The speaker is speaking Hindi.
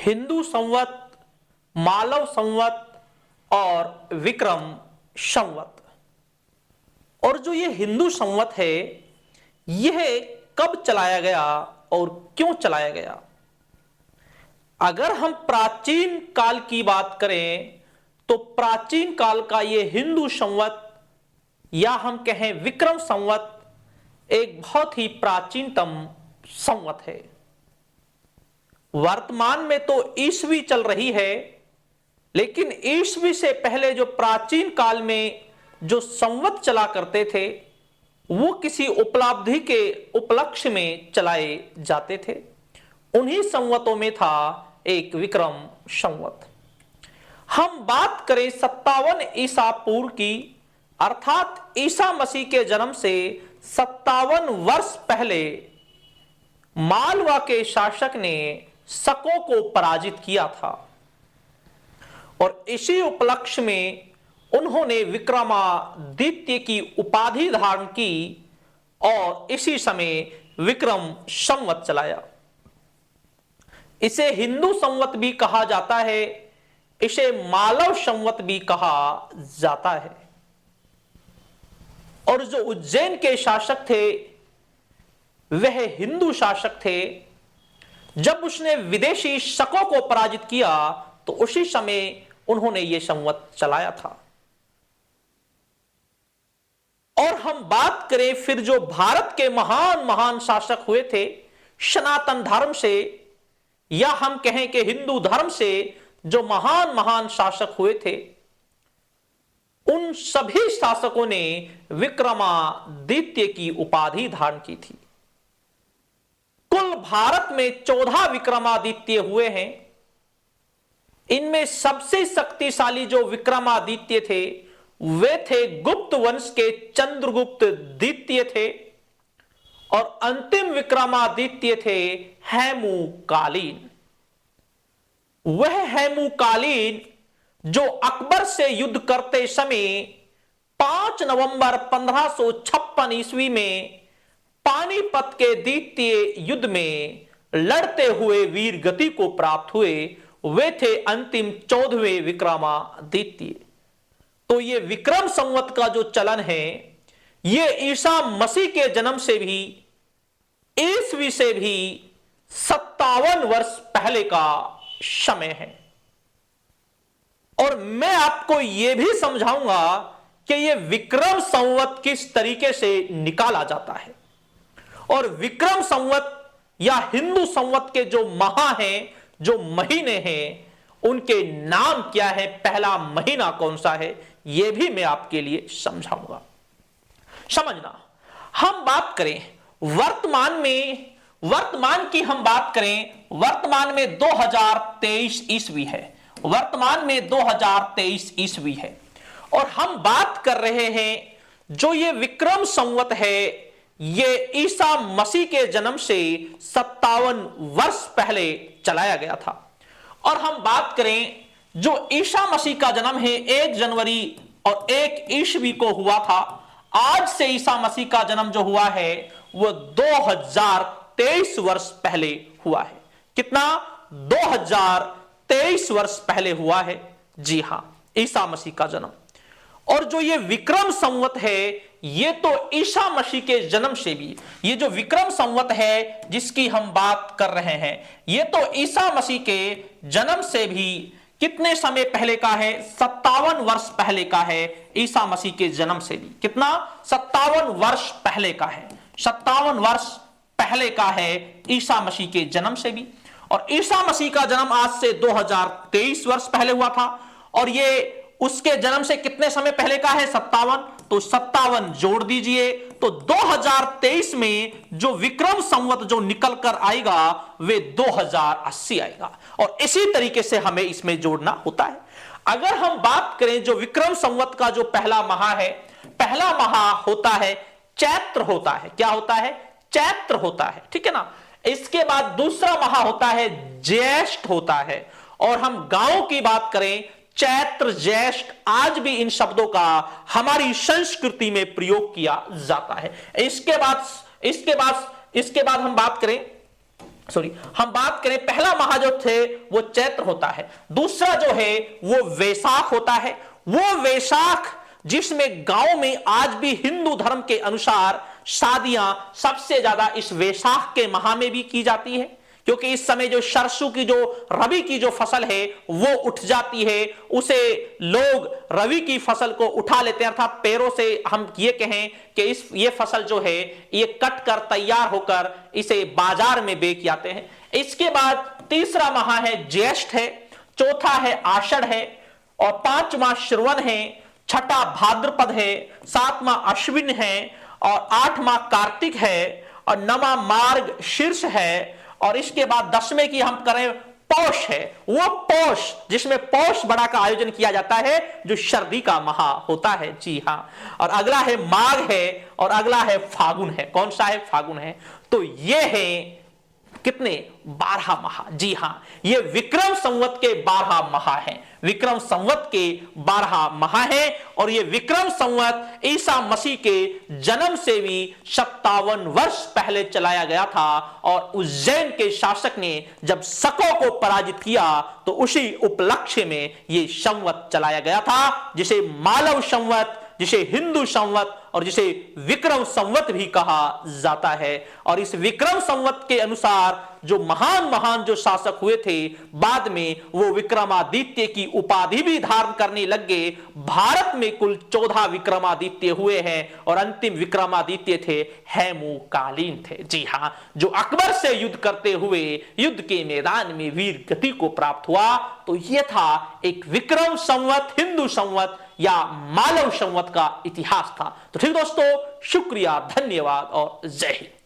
हिंदू संवत, मालव संवत और विक्रम संवत। और जो ये हिंदू संवत है यह कब चलाया गया और क्यों चलाया गया? अगर हम प्राचीन काल की बात करें तो प्राचीन काल का ये हिंदू संवत या हम कहें विक्रम संवत एक बहुत ही प्राचीनतम संवत है। वर्तमान में तो ईसवी चल रही है, लेकिन ईसवी से पहले जो प्राचीन काल में जो संवत चला करते थे वो किसी उपलब्धि के उपलक्ष्य में चलाए जाते थे। उन्हीं संवतों में था एक विक्रम संवत। हम बात करें 57 ईसा पूर्व की, अर्थात ईसा मसीह के जन्म से 57 वर्ष पहले मालवा के शासक ने शकों को पराजित किया था और इसी उपलक्ष्य में उन्होंने विक्रमादित्य की उपाधि धारण की और इसी समय विक्रम संवत चलाया। इसे हिंदू संवत भी कहा जाता है, इसे मालव संवत भी कहा जाता है। और जो उज्जैन के शासक थे वह हिंदू शासक थे। जब उसने विदेशी शकों को पराजित किया तो उसी समय उन्होंने यह संवत चलाया था। और हम बात करें फिर जो भारत के महान महान शासक हुए थे सनातन धर्म से या हम कहें कि हिंदू धर्म से जो महान महान शासक हुए थे, उन सभी शासकों ने विक्रमादित्य की उपाधि धारण की थी। कुल भारत में 14 विक्रमादित्य हुए हैं। इनमें सबसे शक्तिशाली जो विक्रमादित्य थे वे थे गुप्त वंश के चंद्रगुप्त द्वितीय थे और अंतिम विक्रमादित्य थे हेमुकालीन। वह हेमुकालीन जो अकबर से युद्ध करते समय 5 नवंबर 1556 ईस्वी में पानीपत के द्वितीय युद्ध में लड़ते हुए वीर गति को प्राप्त हुए, वे थे अंतिम 14वें विक्रमादित्य। तो ये विक्रम संवत का जो चलन है ये ईसा मसीह के जन्म से भी ईस्वी से भी 57 वर्ष पहले का समय है। और मैं आपको यह भी समझाऊंगा कि यह विक्रम संवत किस तरीके से निकाला जाता है और विक्रम संवत या हिंदू संवत के जो माह हैं, जो महीने हैं, उनके नाम क्या है, पहला महीना कौन सा है, यह भी मैं आपके लिए समझाऊंगा। समझना, हम बात करें वर्तमान की हम बात करें, वर्तमान में 2023 ईस्वी है, वर्तमान में 2023 ईस्वी है और हम बात कर रहे हैं जो ये विक्रम संवत है ये ईसा मसीह के जन्म से 57 वर्ष पहले चलाया गया था। और हम बात करें जो ईसा मसीह का जन्म है 1 जनवरी और 1 ईस्वी को हुआ था, आज से ईसा मसीह का जन्म जो हुआ है वो 2023 वर्ष पहले हुआ है। कितना? 2023 वर्ष पहले हुआ है। जी हां, ईसा मसीह का जन्म। और जो ये विक्रम संवत है ये तो ईसा मसीह के जन्म से भी, ये जो विक्रम संवत है जिसकी हम बात कर रहे हैं ये तो ईसा मसीह के जन्म से भी कितने समय पहले का है? 57 वर्ष पहले का है। ईसा मसीह के जन्म से भी कितना? 57 वर्ष पहले का है। 57 वर्ष पहले का है ईसा मसीह के जन्म से भी। और ईसा मसीह का जन्म आज से 2023 वर्ष पहले हुआ था और ये उसके जन्म से कितने समय पहले का है? 57। तो 57 जोड़ दीजिए तो 2023 में जो विक्रम संवत जो निकल कर आएगा वे 2080 आएगा। और इसी तरीके से हमें इसमें जोड़ना होता है। अगर हम बात करें जो विक्रम संवत का जो पहला माह है, पहला माह होता है चैत्र होता है। क्या होता है? चैत्र होता है, ठीक है ना। इसके बाद दूसरा माह होता है ज्येष्ठ होता है। और हम गांव की बात करें चैत्र ज्येष्ठ, आज भी इन शब्दों का हमारी संस्कृति में प्रयोग किया जाता है। इसके बाद हम बात करें हम बात करें, पहला माह जो थे वो चैत्र होता है, दूसरा जो है वो वैशाख होता है। वो वैशाख जिसमें गांव में आज भी हिंदू धर्म के अनुसार शादियां सबसे ज्यादा इस वैशाख के माह में भी की जाती है, क्योंकि इस समय जो सरसों की जो रबी की जो फसल है वो उठ जाती है, उसे लोग रबी की फसल को उठा लेते हैं, अर्थात पैरों से हम ये कहें कि ये फसल जो है ये कट कर तैयार होकर इसे बाजार में बेच जाते हैं। इसके बाद तीसरा माह है ज्येष्ठ है, चौथा है आषाढ़ है, और पांचवा श्रवण है, छठा भाद्रपद है, सातवां अश्विन है, और आठवां कार्तिक है, और नवा मार्ग शीर्ष है, और इसके बाद 10वें की हम करें पौष है, वो पौष जिसमें पौष बड़ा का आयोजन किया जाता है जो सर्दी का माह होता है। जी हां, और अगला है माघ है, और अगला है फागुन है। कौन सा है? फागुन है। तो ये है कितने? 12 माह। जी हां, ये विक्रम संवत के 12 माह हैं। विक्रम संवत के 12 माह हैं, और ये विक्रम संवत ईसा मसीह के जन्म से भी 57 वर्ष पहले चलाया गया था, और उज्जैन के शासक ने जब शकों को पराजित किया तो उसी उपलक्ष्य में ये संवत चलाया गया था, जिसे मालव संवत, जिसे हिंदू संवत और जिसे विक्रम संवत भी कहा जाता है। और इस विक्रम संवत के अनुसार जो महान महान जो शासक हुए थे, बाद में वो विक्रमादित्य की उपाधि भी धारण करने लग गए। भारत में कुल 14 विक्रमादित्य हुए हैं, और अंतिम विक्रमादित्य थे हेमूकालीन थे। जी हां, जो अकबर से युद्ध करते हुए युद्ध के मैदान में वीर गति को प्राप्त हुआ। तो यह था एक विक्रम संवत, हिंदू संवत या मालव संवत का इतिहास था। तो ठीक दोस्तों, शुक्रिया, धन्यवाद और जय हिंद।